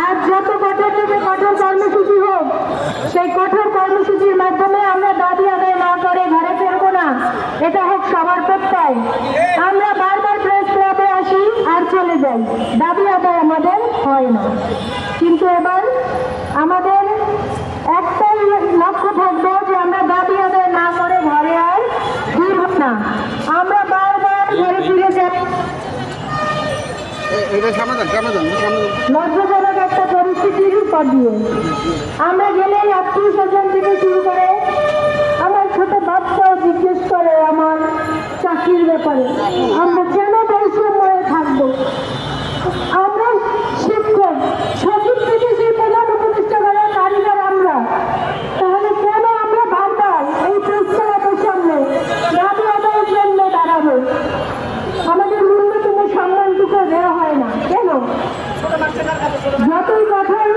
আর যত কঠোর থেকে কঠোর কর্মসূচি হোক, সেই কঠোর কর্মসূচির মাধ্যমে আমরা দাবি আদায় না করে ঘরে ফেরবো না, এটা হোক সবার প্রত্যয়। আমরা বারবার প্রেস ক্লাবে আসি আর চলে যাই, দাবি আদায় আমাদের হয় না। কিন্তু এবার আমাদের একটাই লক্ষ্য থাকবো যে আমরা দাবি আদায় না করে ঘরে আর ফিরব না। আমরা বারবার ঘরে ফিরে যাই। লজ্জাজনক একটা পরিস্থিতির উপর দিয়ে আমরা গেলেই আত্মীয় স্বজন থেকে শুরু করে আমার ছোট বাচ্চাও জিজ্ঞেস করে আমার চাকরির ব্যাপারে, আমরা কেন বৈষম্যে থাকবো? আমরা শিক্ষক, সচিব থেকে সেই প্রধান উপদেষ্টা করার কারিগর আমরা, তাহলে কেন আমরা বারবার এই প্রস্তাবের সামনে দাবি আদায়ের জন্য দাঁড়াবো? আমাদের ন্যূনতম সম্মানটুকু দেওয়া হয় না কেন? যতই কঠোর